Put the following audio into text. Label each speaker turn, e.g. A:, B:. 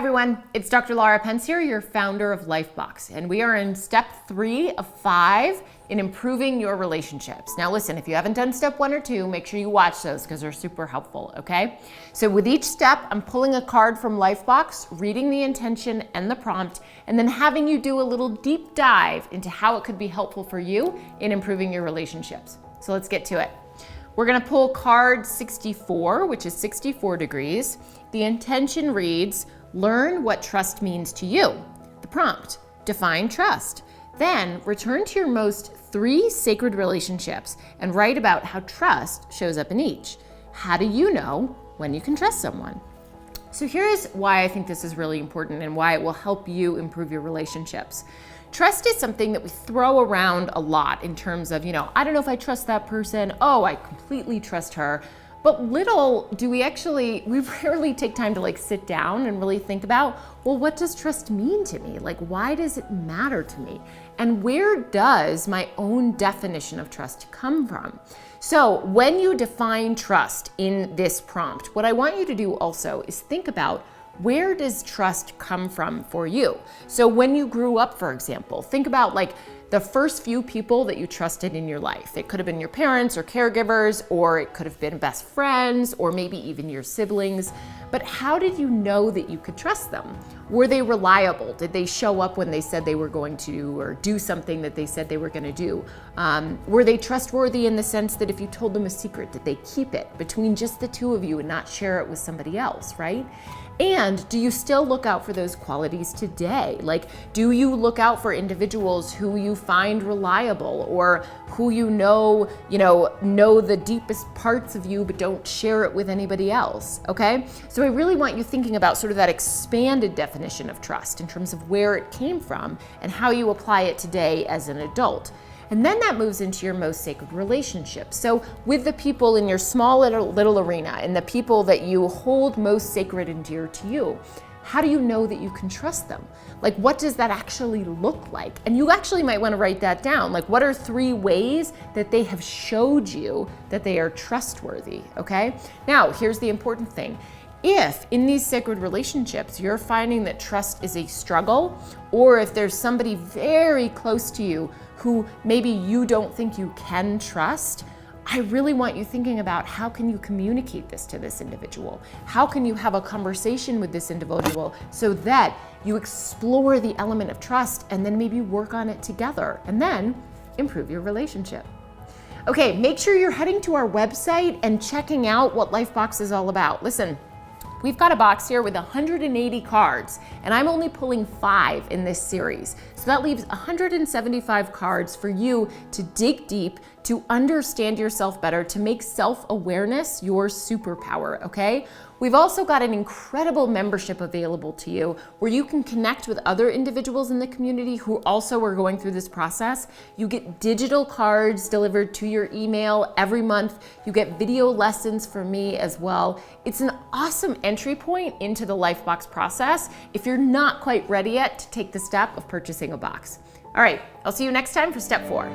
A: everyone, it's Dr. Laura Pence here, your founder of LIGHFBOX, and we are in step 3 of 5 in improving your relationships. Now listen, if you haven't done step 1 or 2, make sure you watch those because they're super helpful, okay? So with each step, I'm pulling a card from LIGHFBOX, reading the intention and the prompt, and then having you do a little deep dive into how it could be helpful for you in improving your relationships. So let's get to it. We're gonna pull card 64, which is 64 degrees. The intention reads, learn what trust means to you. The prompt, define trust. Then return to your most 3 sacred relationships and write about how trust shows up in each. How do you know when you can trust someone? So here's why I think this is really important and why it will help you improve your relationships. Trust is something that we throw around a lot in terms of, I don't know if I trust that person. Oh, I completely trust her. But little do we rarely take time to sit down and really think about, well, what does trust mean to me? Why does it matter to me? And where does my own definition of trust come from? So when you define trust in this prompt, what I want you to do also is think about, where does trust come from for you? So when you grew up, for example, think about the first few people that you trusted in your life. It could have been your parents or caregivers, or it could have been best friends, or maybe even your siblings. But how did you know that you could trust them? Were they reliable? Did they show up when they said they were going to, or do something that they said they were going to do? Were they trustworthy in the sense that if you told them a secret, did they keep it between just the two of you and not share it with somebody else, right? And do you still look out for those qualities today? Do you look out for individuals who you find reliable, or who know the deepest parts of you but don't share it with anybody else, okay? So I really want you thinking about sort of that expanded definition of trust in terms of where it came from and how you apply it today as an adult. And then that moves into your most sacred relationships. So with the people in your small little arena and the people that you hold most sacred and dear to you, how do you know that you can trust them? What does that actually look like? And you actually might want to write that down. What are 3 ways that they have showed you that they are trustworthy, okay? Now, here's the important thing. If in these sacred relationships you're finding that trust is a struggle, or if there's somebody very close to you who maybe you don't think you can trust, I really want you thinking about, how can you communicate this to this individual? How can you have a conversation with this individual so that you explore the element of trust and then maybe work on it together and then improve your relationship? Okay, make sure you're heading to our website and checking out what LIGHFBOX is all about. Listen, we've got a box here with 180 cards, and I'm only pulling 5 in this series. So that leaves 175 cards for you to dig deep, to understand yourself better, to make self-awareness your superpower, okay? We've also got an incredible membership available to you where you can connect with other individuals in the community who also are going through this process. You get digital cards delivered to your email every month. You get video lessons from me as well. It's an awesome entry point into the LIGHFBOX process if you're not quite ready yet to take the step of purchasing a box. All right, I'll see you next time for step 4.